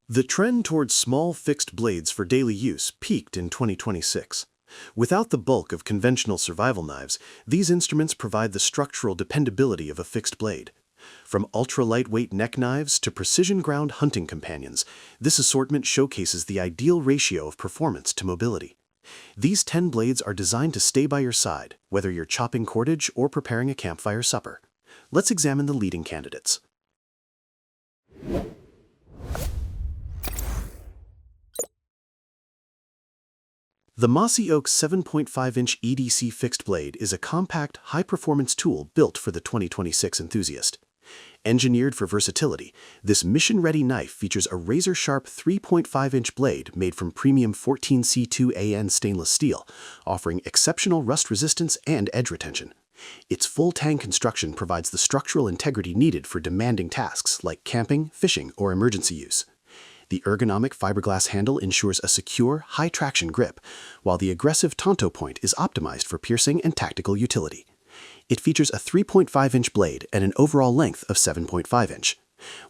The trend towards small fixed blades for daily use peaked in 2026. Without the bulk of conventional survival knives, these instruments provide the structural dependability of a fixed blade. From ultra-lightweight neck knives to precision-ground hunting companions, this assortment showcases the ideal ratio of performance to mobility. These 10 blades are designed to stay by your side, whether you're chopping cordage or preparing a campfire supper. Let's examine the leading candidates. The Mossy Oak 7.5-inch EDC fixed blade is a compact, high-performance tool built for the 2026 enthusiast. Engineered for versatility, this mission-ready knife features a razor-sharp 3.5-inch blade made from premium 14C2AN stainless steel, offering exceptional rust resistance and edge retention. Its full-tang construction provides the structural integrity needed for demanding tasks like camping, fishing, or emergency use. The ergonomic fiberglass handle ensures a secure, high-traction grip, while the aggressive Tonto point is optimized for piercing and tactical utility. It features a 3.5-inch blade and an overall length of 7.5 inch.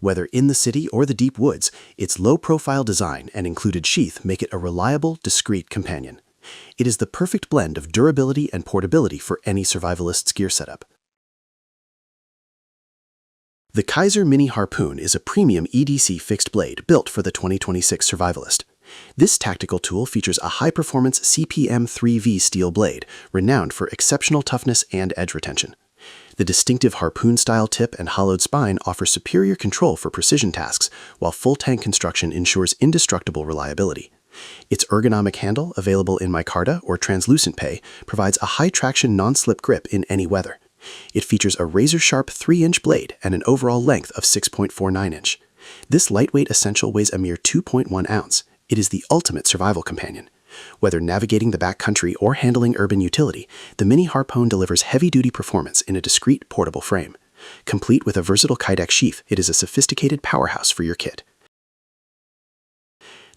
Whether in the city or the deep woods, its low-profile design and included sheath make it a reliable, discreet companion. It is the perfect blend of durability and portability for any survivalist's gear setup. The Kaiser Mini Harpoon is a premium EDC fixed blade built for the 2026 survivalist. This tactical tool features a high-performance CPM3V steel blade, renowned for exceptional toughness and edge retention. The distinctive harpoon-style tip and hollowed spine offer superior control for precision tasks, while full-tang construction ensures indestructible reliability. Its ergonomic handle, available in micarta or translucent pay, provides a high-traction non-slip grip in any weather. It features a razor-sharp 3-inch blade and an overall length of 6.49 inch. This lightweight essential weighs a mere 2.1 ounce. It is the ultimate survival companion. Whether navigating the backcountry or handling urban utility, the Mini Harpoon delivers heavy-duty performance in a discreet, portable frame. Complete with a versatile kydex sheath, it is a sophisticated powerhouse for your kit.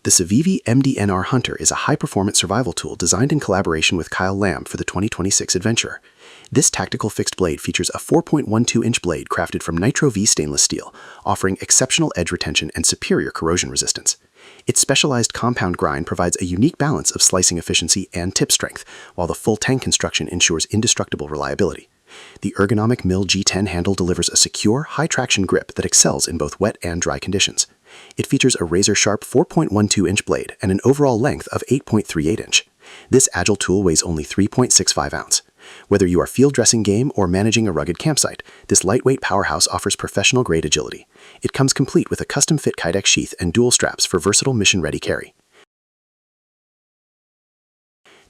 The Civivi MDNR Hunter is a high-performance survival tool designed in collaboration with Kyle Lamb for the 2026 Adventurer. This tactical fixed blade features a 4.12-inch blade crafted from Nitro V stainless steel, offering exceptional edge retention and superior corrosion resistance. Its specialized compound grind provides a unique balance of slicing efficiency and tip strength, while the full-tang construction ensures indestructible reliability. The ergonomic Mill G10 handle delivers a secure, high-traction grip that excels in both wet and dry conditions. It features a razor-sharp 4.12-inch blade and an overall length of 8.38 inch. This agile tool weighs only 3.65 ounce. Whether you are field dressing game or managing a rugged campsite, this lightweight powerhouse offers professional-grade agility. It comes complete with a custom-fit kydex sheath and dual straps for versatile mission-ready carry.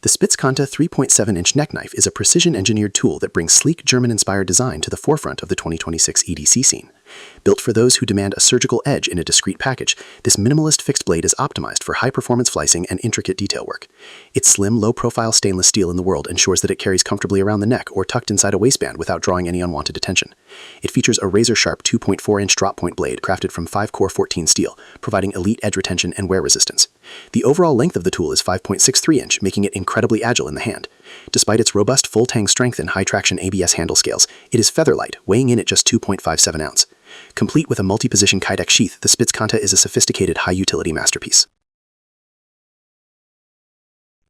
The Spitzkonta 3.7-inch neck knife is a precision-engineered tool that brings sleek German-inspired design to the forefront of the 2026 EDC scene. Built for those who demand a surgical edge in a discreet package, this minimalist fixed blade is optimized for high-performance flicing and intricate detail work. Its slim, low-profile stainless steel in the world ensures that it carries comfortably around the neck or tucked inside a waistband without drawing any unwanted attention. It features a razor-sharp 2.4-inch drop-point blade crafted from 5-core 14 steel, providing elite edge retention and wear resistance. The overall length of the tool is 5.63 inch, making it incredibly agile in the hand. Despite its robust full-tang strength and high-traction ABS handle scales, it is featherlight, weighing in at just 2.57 ounce. Complete with a multi-position kydex sheath, the Spitzkonta is a sophisticated high-utility masterpiece.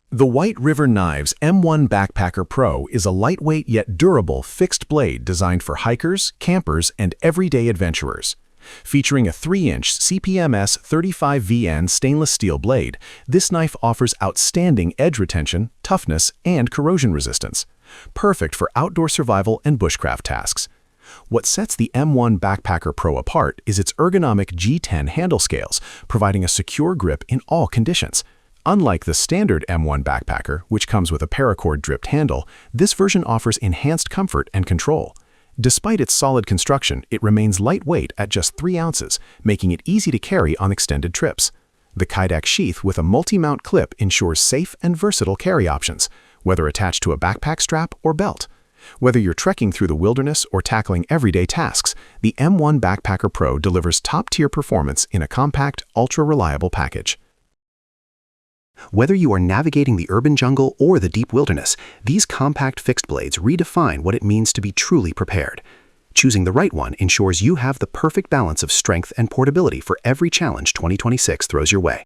The White River Knives M1 Backpacker Pro is a lightweight yet durable fixed blade designed for hikers, campers, and everyday adventurers. Featuring a 3-inch CPMS 35VN stainless steel blade, this knife offers outstanding edge retention, toughness, and corrosion resistance. Perfect for outdoor survival and bushcraft tasks. What sets the M1 Backpacker Pro apart is its ergonomic G10 handle scales, providing a secure grip in all conditions. Unlike the standard M1 Backpacker, which comes with a paracord dripped handle, this version offers enhanced comfort and control. Despite its solid construction, it remains lightweight at just 3 ounces, making it easy to carry on extended trips. The kydex sheath with a multi-mount clip ensures safe and versatile carry options, whether attached to a backpack strap or belt. Whether you're trekking through the wilderness or tackling everyday tasks, the M1 Backpacker Pro delivers top-tier performance in a compact, ultra-reliable package. Whether you are navigating the urban jungle or the deep wilderness, these compact fixed blades redefine what it means to be truly prepared. Choosing the right one ensures you have the perfect balance of strength and portability for every challenge 2026 throws your way.